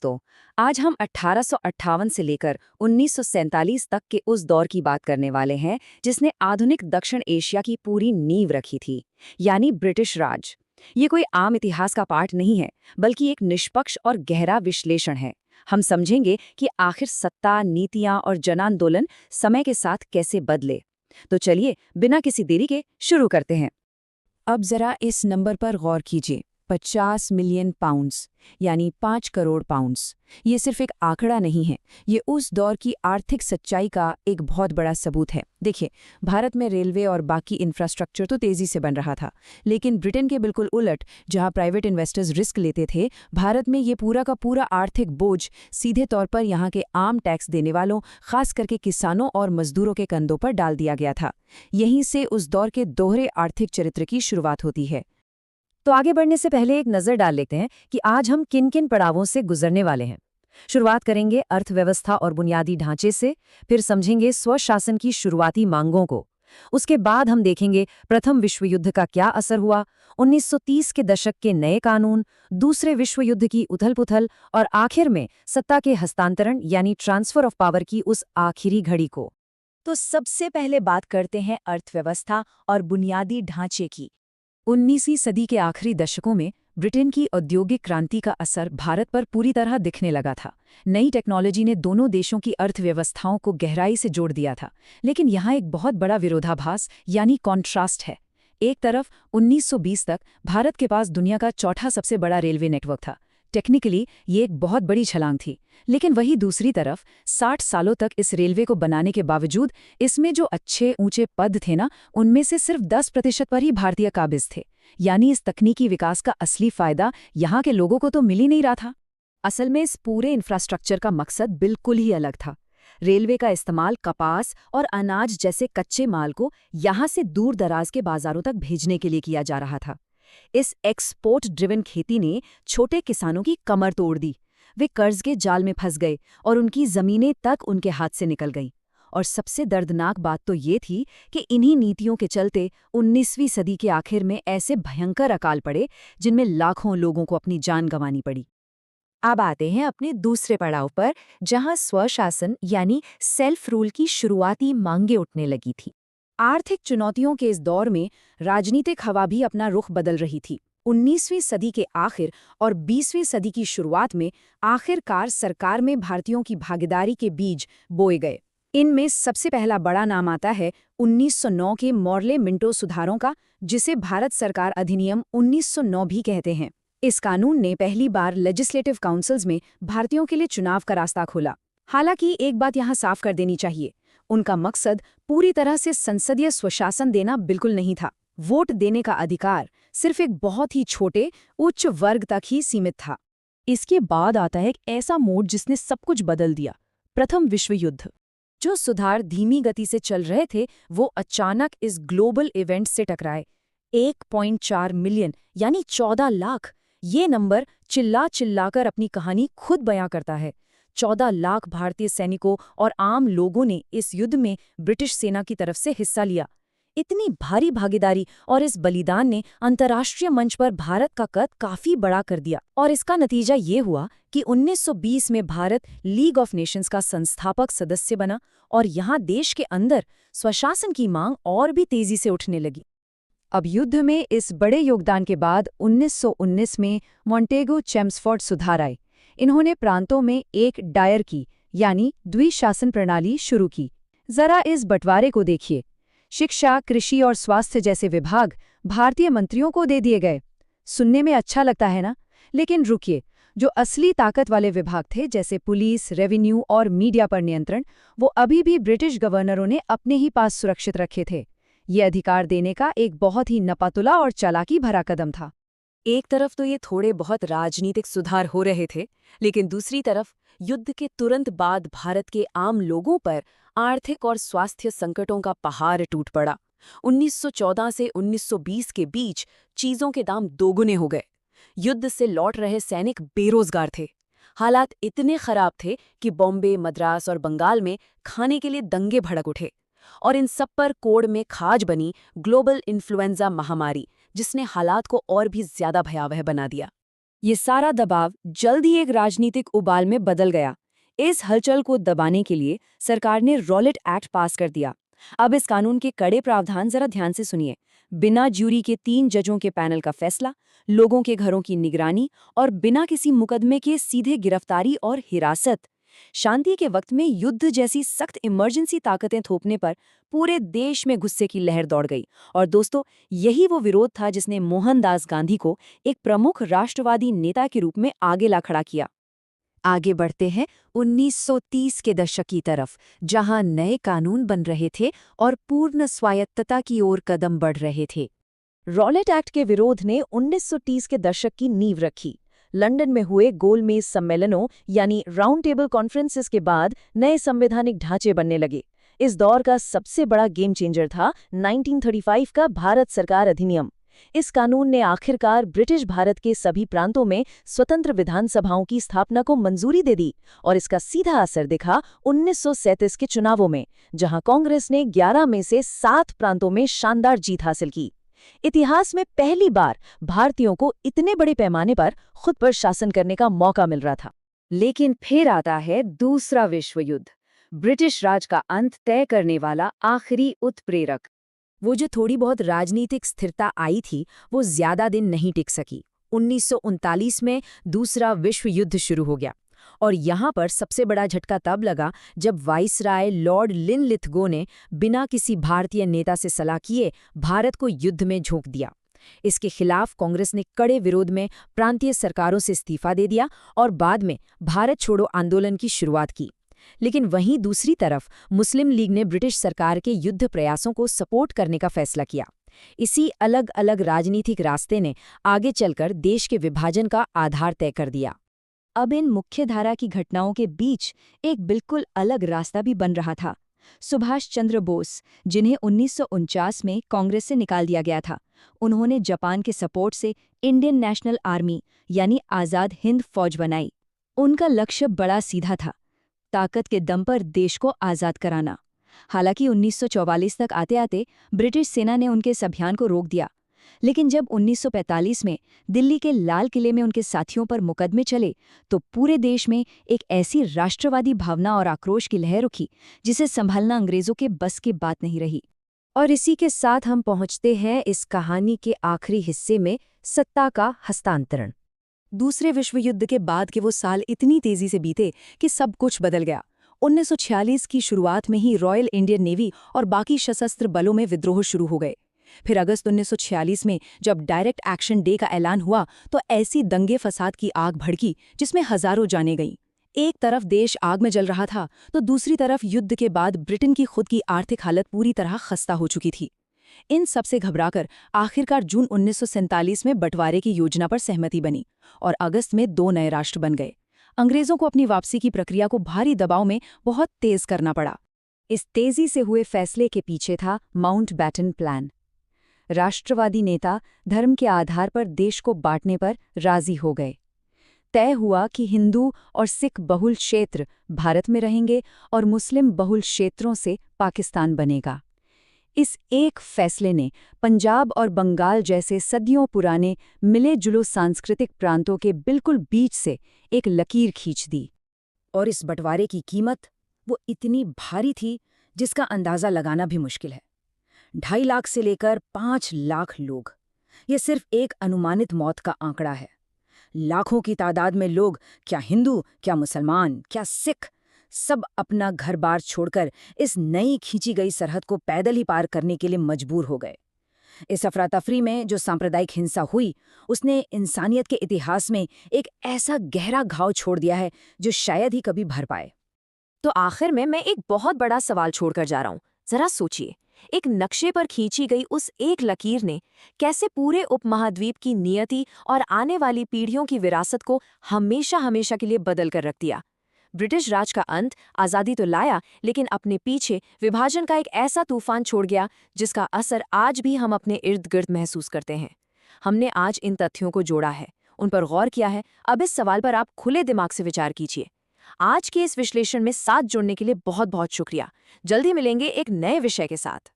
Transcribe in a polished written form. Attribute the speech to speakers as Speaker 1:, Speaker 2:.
Speaker 1: तो आज हम 1858 से लेकर 1947 तक के उस दौर की बात करने वाले हैं जिसने आधुनिक दक्षिण एशिया की पूरी नींव रखी थी, यानी ब्रिटिश राज। ये कोई आम इतिहास का पाठ नहीं है, बल्कि एक निष्पक्ष और गहरा विश्लेषण है। हम समझेंगे कि आखिर सत्ता, नीतियां और जन आंदोलन समय के साथ कैसे बदले। तो चलिए, बिना किसी देरी के शुरू करते हैं।
Speaker 2: अब जरा इस नंबर पर गौर कीजिए। 50 मिलियन पाउंड्स यानी 5 करोड़ पाउंड्स। ये सिर्फ एक आंकड़ा नहीं है, ये उस दौर की आर्थिक सच्चाई का एक बहुत बड़ा सबूत है। देखिए, भारत में रेलवे और बाकी इंफ्रास्ट्रक्चर तो तेजी से बन रहा था, लेकिन ब्रिटेन के बिल्कुल उलट, जहां प्राइवेट इन्वेस्टर्स रिस्क लेते थे, भारत में ये पूरा का पूरा आर्थिक बोझ सीधे तौर पर यहाँ के आम टैक्स देने वालों, खास करके किसानों और मजदूरों के कंधों पर डाल दिया गया था। यहीं से उस दौर के दोहरे आर्थिक चरित्र की शुरुआत होती है।
Speaker 1: तो आगे बढ़ने से पहले एक नज़र डाल लेते हैं कि आज हम किन किन पड़ावों से गुजरने वाले हैं। शुरुआत करेंगे अर्थव्यवस्था और बुनियादी ढांचे से, फिर समझेंगे स्वशासन की शुरुआती मांगों को। उसके बाद हम देखेंगे प्रथम विश्व युद्ध का क्या असर हुआ, 1930 के दशक के नए कानून, दूसरे विश्व युद्ध की उथल-पुथल और आखिर में सत्ता के हस्तांतरण यानी ट्रांसफर ऑफ पावर की उस आखिरी घड़ी को। तो सबसे पहले बात करते हैं अर्थव्यवस्था और बुनियादी ढांचे की। 19वीं सदी के आखिरी दशकों में ब्रिटेन की औद्योगिक क्रांति का असर भारत पर पूरी तरह दिखने लगा था। नई टेक्नोलॉजी ने दोनों देशों की अर्थव्यवस्थाओं को गहराई से जोड़ दिया था, लेकिन यहाँ एक बहुत बड़ा विरोधाभास यानी कॉन्ट्रास्ट है। एक तरफ 1920 तक भारत के पास दुनिया का चौथा सबसे बड़ा रेलवे नेटवर्क था। टेक्निकली ये एक बहुत बड़ी छलांग थी, लेकिन वही दूसरी तरफ 60 सालों तक इस रेलवे को बनाने के बावजूद इसमें जो अच्छे ऊंचे पद थे ना, उनमें से सिर्फ 10% पर ही भारतीय काबिज थे। यानी इस तकनीकी विकास का असली फायदा यहाँ के लोगों को तो मिल ही नहीं रहा था। असल में इस पूरे इंफ्रास्ट्रक्चर का मकसद बिल्कुल ही अलग था। रेलवे का इस्तेमाल कपास और अनाज जैसे कच्चे माल को यहाँ से दूर दराज के बाजारों तक भेजने के लिए किया जा रहा था। इस एक्सपोर्ट ड्रिवन खेती ने छोटे किसानों की कमर तोड़ दी। वे कर्ज के जाल में फंस गए और उनकी जमीनें तक उनके हाथ से निकल गईं। और सबसे दर्दनाक बात तो ये थी कि इन्हीं नीतियों के चलते 19वीं सदी के आखिर में ऐसे भयंकर अकाल पड़े जिनमें लाखों लोगों को अपनी जान गंवानी पड़ी। अब आते हैं अपने दूसरे पड़ाव पर, जहां स्वशासन यानी सेल्फ रूल की शुरुआती मांगें उठने लगी थी। आर्थिक चुनौतियों के इस दौर में राजनीतिक हवा भी अपना रुख बदल रही थी। 19वीं सदी के आखिर और 20वीं सदी की शुरुआत में आखिरकार सरकार में भारतीयों की भागीदारी के बीज बोए गए। इनमें सबसे पहला बड़ा नाम आता है 1909 के मॉर्ले मिंटो सुधारों का, जिसे भारत सरकार अधिनियम 1909 भी कहते हैं। इस कानून ने पहली बार लेजिस्लेटिव काउंसिल्स में भारतीयों के लिए चुनाव का रास्ता खोला। हालांकि एक बात यहाँ साफ कर देनी चाहिए, उनका मकसद पूरी तरह से संसदीय स्वशासन देना बिल्कुल नहीं था। वोट देने का अधिकार सिर्फ एक बहुत ही छोटे उच्च वर्ग तक ही सीमित था। इसके बाद आता है एक ऐसा मोड़ जिसने सब कुछ बदल दिया, प्रथम विश्व युद्ध। जो सुधार धीमी गति से चल रहे थे, वो अचानक इस ग्लोबल इवेंट से टकराए। 1.4 मिलियन यानी 14 लाख, ये नंबर चिल्ला चिल्लाकर अपनी कहानी खुद बयां करता है। 14 लाख भारतीय सैनिकों और आम लोगों ने इस युद्ध में ब्रिटिश सेना की तरफ से हिस्सा लिया। इतनी भारी भागीदारी और इस बलिदान ने अंतर्राष्ट्रीय मंच पर भारत का कद काफी बड़ा कर दिया, और इसका नतीजा ये हुआ कि 1920 में भारत लीग ऑफ नेशंस का संस्थापक सदस्य बना, और यहाँ देश के अंदर स्वशासन की मांग और भी तेजी से उठने लगी। अब युद्ध में इस बड़े योगदान के बाद 1919 में मॉन्टेगो चेम्सफोर्ड सुधार आए। इन्होंने प्रांतों में एक डायर की यानी द्विशासन प्रणाली शुरू की। जरा इस बंटवारे को देखिए। शिक्षा, कृषि और स्वास्थ्य जैसे विभाग भारतीय मंत्रियों को दे दिए गए। सुनने में अच्छा लगता है ना? लेकिन रुकिए, जो असली ताकत वाले विभाग थे, जैसे पुलिस, रेवेन्यू और मीडिया पर नियंत्रण, वो अभी भी ब्रिटिश गवर्नरों ने अपने ही पास सुरक्षित रखे थे। ये अधिकार देने का एक बहुत ही नपातुला और चालाकी भरा कदम था। एक तरफ तो ये थोड़े बहुत राजनीतिक सुधार हो रहे थे, लेकिन दूसरी तरफ युद्ध के तुरंत बाद भारत के आम लोगों पर आर्थिक और स्वास्थ्य संकटों का पहाड़ टूट पड़ा। 1914 से 1920 के बीच चीजों के दाम दोगुने हो गए। युद्ध से लौट रहे सैनिक बेरोजगार थे। हालात इतने खराब थे कि बॉम्बे, मद्रास और बंगाल में खाने के लिए दंगे भड़क उठे। और इन सब पर कोड़ में खाज बनी ग्लोबल इन्फ्लुएंजा महामारी, जिसने हालात को और भी ज्यादा भयावह बना दिया।
Speaker 2: ये सारा दबाव जल्द ही एक राजनीतिक उबाल में बदल गया। इस हलचल को दबाने के लिए सरकार ने रॉलेट एक्ट पास कर दिया। अब इस कानून के कड़े प्रावधान जरा ध्यान से सुनिए। बिना ज्यूरी के 3 जजों के पैनल का फैसला, लोगों के घरों की निगरानी और बिना किसी मुकदमे के सीधे गिरफ्तारी और हिरासत। शांति के वक्त में युद्ध जैसी सख्त इमरजेंसी ताकतें थोपने पर पूरे देश में गुस्से की लहर दौड़ गई। और दोस्तों, यही वो विरोध था जिसने मोहनदास गांधी को एक प्रमुख राष्ट्रवादी नेता के रूप में आगे ला खड़ा किया।
Speaker 1: आगे बढ़ते हैं 1930 के दशक की तरफ, जहां नए कानून बन रहे थे और पूर्ण स्वायत्तता की ओर कदम बढ़ रहे थे। रॉलेट एक्ट के विरोध ने 1930 के दशक की नींव रखी। लंदन में हुए गोलमेज सम्मेलनों यानी राउंड टेबल कॉन्फ्रेंसेस के बाद नए संवैधानिक ढांचे बनने लगे। इस दौर का सबसे बड़ा गेम चेंजर था 1935 का भारत सरकार अधिनियम। इस कानून ने आखिरकार ब्रिटिश भारत के सभी प्रांतों में स्वतंत्र विधानसभाओं की स्थापना को मंजूरी दे दी और इसका सीधा असर दिखा 1937 के चुनावों में, जहां कांग्रेस ने 11 में से 7 प्रांतों में शानदार जीत हासिल की। इतिहास में पहली बार भारतीयों को इतने बड़े पैमाने पर खुद पर शासन करने का मौका मिल रहा था।
Speaker 2: लेकिन फिर आता है दूसरा विश्व युद्ध, ब्रिटिश राज का अंत तय करने वाला आखिरी उत्प्रेरक।
Speaker 1: वो जो थोड़ी बहुत राजनीतिक स्थिरता आई थी, वो ज्यादा दिन नहीं टिक सकी। 1939 में दूसरा विश्व युद्ध शुरू हो गया और यहाँ पर सबसे बड़ा झटका तब लगा जब वाइसराय लॉर्ड लिनलिथगो ने बिना किसी भारतीय नेता से सलाह किए भारत को युद्ध में झोंक दिया। इसके खिलाफ कांग्रेस ने कड़े विरोध में प्रांतीय सरकारों से इस्तीफा दे दिया और बाद में भारत छोड़ो आंदोलन की शुरुआत की। लेकिन वहीं दूसरी तरफ मुस्लिम लीग ने ब्रिटिश सरकार के युद्ध प्रयासों को सपोर्ट करने का फैसला किया। इसी अलग अलग राजनीतिक रास्ते ने आगे चलकर देश के विभाजन का आधार तय कर दिया।
Speaker 2: अब इन मुख्यधारा की घटनाओं के बीच एक बिल्कुल अलग रास्ता भी बन रहा था। सुभाष चंद्र बोस, जिन्हें 1949 में कांग्रेस से निकाल दिया गया था, उन्होंने जापान के सपोर्ट से इंडियन नेशनल आर्मी यानी आज़ाद हिंद फौज बनाई। उनका लक्ष्य बड़ा सीधा था, ताकत के दम पर देश को आज़ाद कराना। हालांकि 1944 तक आते आते ब्रिटिश सेना ने उनके इस अभियान को रोक दिया, लेकिन जब 1945 में दिल्ली के लाल किले में उनके साथियों पर मुकदमे चले तो पूरे देश में एक ऐसी राष्ट्रवादी भावना और आक्रोश की लहर उठी जिसे संभालना अंग्रेजों के बस की बात नहीं रही।
Speaker 1: और इसी के साथ हम पहुंचते हैं इस कहानी के आखिरी हिस्से में, सत्ता का हस्तांतरण।
Speaker 2: दूसरे विश्व युद्ध के बाद के वो साल इतनी तेजी से बीते कि सब कुछ बदल गया। 1946 की शुरुआत में ही रॉयल इंडियन नेवी और बाकी सशस्त्र बलों में विद्रोह शुरू हो गए। फिर अगस्त 1946 में जब डायरेक्ट एक्शन डे का ऐलान हुआ तो ऐसी दंगे फसाद की आग भड़की जिसमें हजारों जानें गईं। एक तरफ देश आग में जल रहा था तो दूसरी तरफ युद्ध के बाद ब्रिटेन की खुद की आर्थिक हालत पूरी तरह खस्ता हो चुकी थी। इन सबसे घबराकर आखिरकार जून 1947 में बंटवारे की योजना पर सहमति बनी और अगस्त में 2 नए राष्ट्र बन गए। अंग्रेजों को अपनी वापसी की प्रक्रिया को भारी दबाव में बहुत तेज करना पड़ा।
Speaker 1: इस तेजी से हुए फैसले के पीछे था माउंटबैटन प्लान। राष्ट्रवादी नेता धर्म के आधार पर देश को बांटने पर राजी हो गए। तय हुआ कि हिंदू और सिख बहुल क्षेत्र भारत में रहेंगे और मुस्लिम बहुल क्षेत्रों से पाकिस्तान बनेगा। इस एक फैसले ने पंजाब और बंगाल जैसे सदियों पुराने मिले जुले सांस्कृतिक प्रांतों के बिल्कुल बीच से एक लकीर खींच दी।
Speaker 2: और इस बंटवारे की कीमत वो इतनी भारी थी जिसका अंदाज़ा लगाना भी मुश्किल है। 2.5 लाख से लेकर 5 लाख लोग, ये सिर्फ एक अनुमानित मौत का आंकड़ा है। लाखों की तादाद में लोग, क्या हिंदू, क्या मुसलमान, क्या सिख, सब अपना घर बार छोड़कर इस नई खींची गई सरहद को पैदल ही पार करने के लिए मजबूर हो गए। इस अफरा तफरी में जो सांप्रदायिक हिंसा हुई उसने इंसानियत के इतिहास में एक ऐसा गहरा घाव छोड़ दिया है जो शायद ही कभी भर पाए।
Speaker 1: तो आखिर में मैं एक बहुत बड़ा सवाल छोड़कर जा रहा हूँ। जरा सोचिए, एक नक्शे पर खींची गई उस एक लकीर ने कैसे पूरे उपमहाद्वीप की नियति और आने वाली पीढ़ियों की विरासत को हमेशा हमेशा के लिए बदल कर रख दिया। ब्रिटिश राज का अंत आज़ादी तो लाया, लेकिन अपने पीछे विभाजन का एक ऐसा तूफान छोड़ गया जिसका असर आज भी हम अपने इर्द गिर्द महसूस करते हैं। हमने आज इन तथ्यों को जोड़ा है, उन पर गौर किया है। अब इस सवाल पर आप खुले दिमाग से विचार कीजिए। आज के इस विश्लेषण में साथ जुड़ने के लिए बहुत बहुत शुक्रिया। जल्दी मिलेंगे एक नए विषय के साथ।